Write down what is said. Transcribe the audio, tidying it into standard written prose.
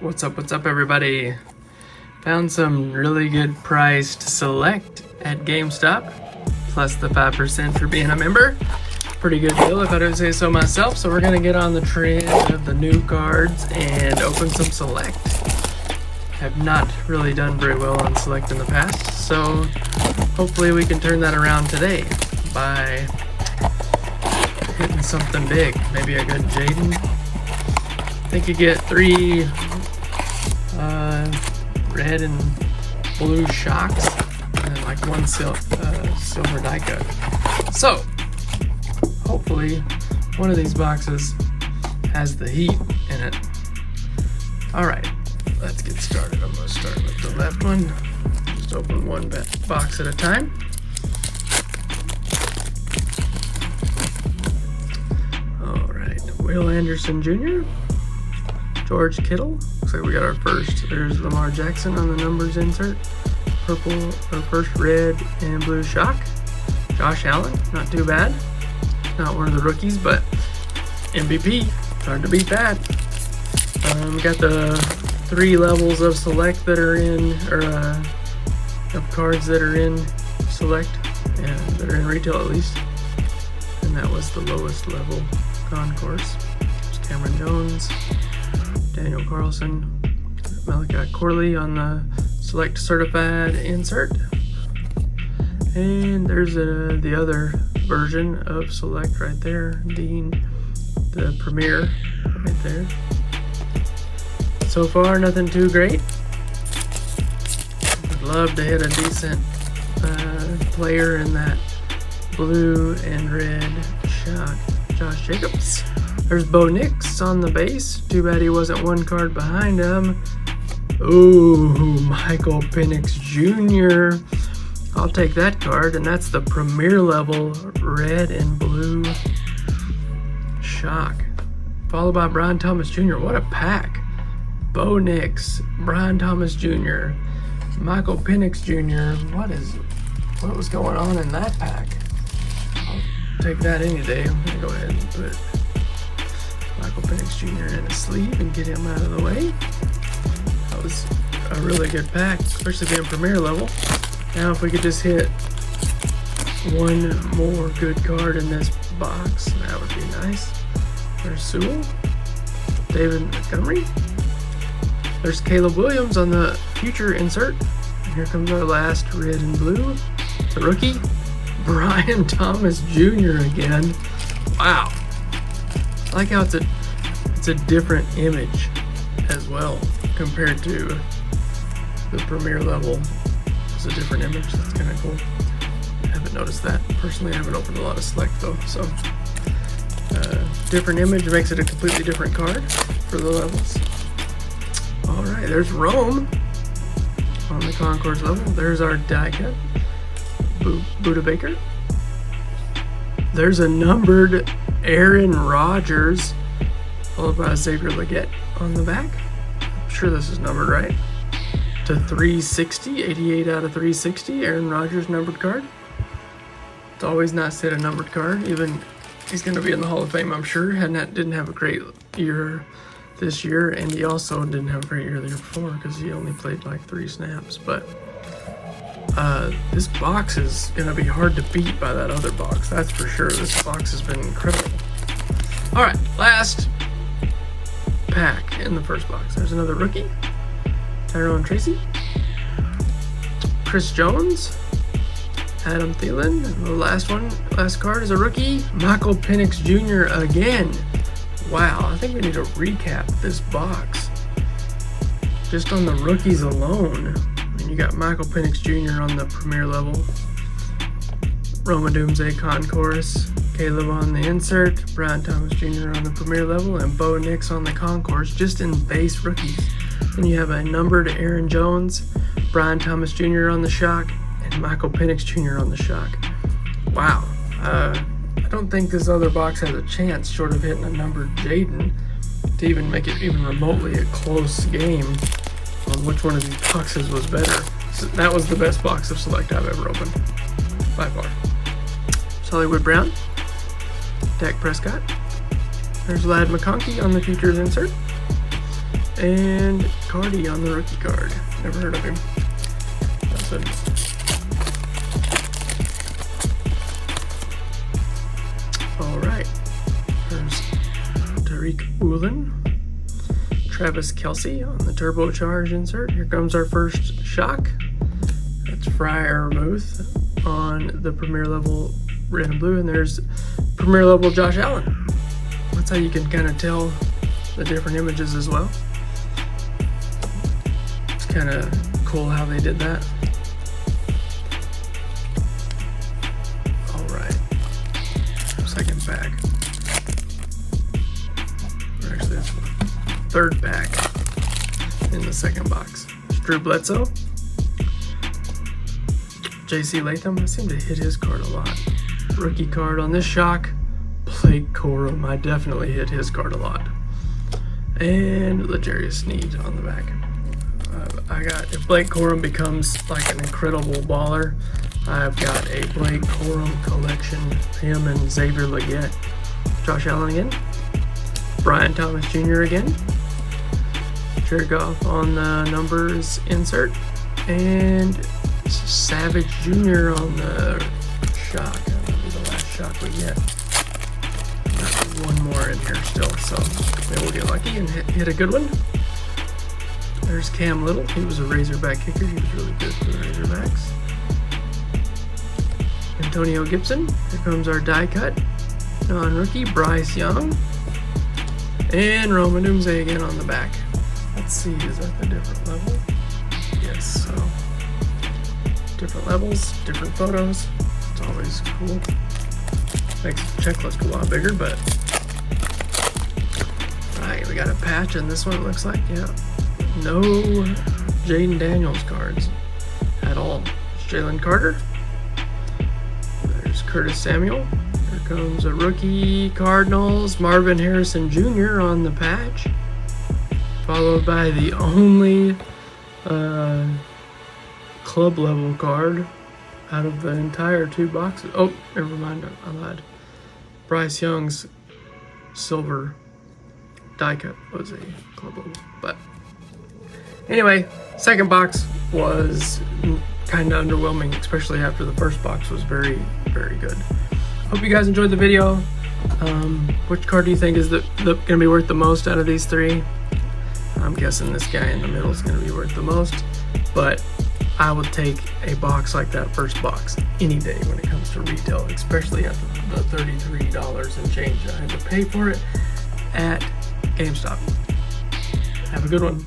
What's up, everybody? Found some really good priced Select at GameStop, plus the 5% for being a member. Pretty good deal if I don't say so myself. So we're gonna get on the trend of the new cards and open some Select. Have not really done very well on Select in the past, so hopefully we can turn that around today by hitting something big. Maybe a good Jaden. I think you get 3 red and blue shocks and then like 1 silver die cut. So hopefully one of these boxes has the heat in it. All right, let's get started. I'm gonna start with the left one. Just open one box at a time. All right, Will Anderson Jr., George Kittle. Looks like we got our first. There's Lamar Jackson on the numbers insert. Purple, or first red and blue shock. Josh Allen, not too bad. Not one of the rookies, but MVP. Hard to beat that. We got the 3 levels of Select that are in, or of cards that are in Select, and that are in retail at least. And that was the lowest level concourse. There's Cameron Jones, Daniel Carlson, Malachi Corley on the Select Certified insert. And there's the other version of Select right there, Dean, the Premier right there. So far, nothing too great. Would love to hit a decent player in that blue and red shock. Josh Jacobs. There's Bo Nix on the base. Too bad he wasn't 1 card behind him. Ooh, Michael Penix Jr. I'll take that card, and that's the Premier level red and blue shock. Followed by Brian Thomas Jr. What a pack. Bo Nix, Brian Thomas Jr., Michael Penix Jr. What was going on in that pack? I'll take that any day. I'm gonna go ahead and put Michael Penix Jr. in a sleeve and get him out of the way. That was a really good pack, especially being Premier level. Now if we could just hit 1 more good card in this box, that would be nice. There's Sewell, David Montgomery. There's Caleb Williams on the future insert. And here comes our last red and blue. The rookie, Brian Thomas Jr. again. Wow. I like how it's a different image as well compared to the Premier level. It's a different image. That's kind of cool. I haven't noticed that. Personally, I haven't opened a lot of Select though, so different image makes it a completely different card for the levels. All right, there's Rome on the Concourse level. There's our die cut, Buda Baker. There's a numbered Aaron Rodgers, followed by Xavier Legette on the back. I'm sure this is numbered right. To 360, 88 out of 360, Aaron Rodgers numbered card. It's always nice to hit a numbered card. Even he's going to be in the Hall of Fame, I'm sure. Didn't have a great year this year, and he also didn't have a great year the year before because he only played like 3 snaps. But this box is going to be hard to beat by that other box, that's for sure. This box has been incredible. All right, last pack in the first box. There's another rookie, Tyrone Tracy, Chris Jones, Adam Thielen, and the last card is a rookie, Michael Penix Jr. again. Wow, I think we need to recap this box. Just on the rookies alone. And you got Michael Penix Jr. on the Premier level, Roma Doomsday Concourse, Caleb on the insert, Brian Thomas Jr. on the Premier level, and Bo Nix on the Concourse, just in base rookies. Then you have a numbered Aaron Jones, Brian Thomas Jr. on the shock, and Michael Penix Jr. on the shock. Wow. I don't think this other box has a chance, short of hitting a numbered Jaden, to even make it even remotely a close game on which one of these boxes was better. So that was the best box of Select I've ever opened, by far. Hollywood Brown, Dak Prescott. There's Ladd McConkey on the futures insert. And Cardi on the rookie card. Never heard of him. Alright. There's Tariq Woolen. Travis Kelce on the turbocharged insert. Here comes our first shock. That's Freiermuth on the premier level red and blue. And there's premier level Josh Allen. That's how you can kind of tell the different images as well. It's kind of cool how they did that. Alright. Second pack. Or actually, that's third pack in the second box. Drew Bledsoe. JC Latham. I seem to hit his card a lot. Rookie card on this shock. Blake Corum. I definitely hit his card a lot. And L'Jarius Sneed on the back. If Blake Corum becomes like an incredible baller, I've got a Blake Corum collection. Him and Xavier Legette. Josh Allen again. Brian Thomas Jr. again. Jared Goff on the numbers insert. And Savage Jr. on the shock. That'll be the last shock we get. Got one more in here still, so maybe we'll get lucky and hit a good one. There's Cam Little. He was a Razorback kicker. He was really good for the Razorbacks. Antonio Gibson. Here comes our die cut. Non-rookie, Bryce Young. And Roman Umze again on the back. Let's see, is that the different level? Yes, so different levels, different photos. It's always cool. Makes the checklist a lot bigger, but alright, we got a patch in this one, it looks like. Yeah. No Jaden Daniels cards at all. It's Jalen Carter. There's Curtis Samuel. Here comes a rookie Cardinals, Marvin Harrison Jr. on the patch. Followed by the only club level card out of the entire two boxes. Oh, never mind, I lied. Bryce Young's silver die cut was a club level, but anyway, second box was kind of underwhelming, especially after the first box was very, very good. Hope you guys enjoyed the video. Which card do you think is going to be worth the most out of these three? I'm guessing this guy in the middle is going to be worth the most, but I would take a box like that first box any day when it comes to retail, especially at the $33 and change I had to pay for it at GameStop. Have a good one.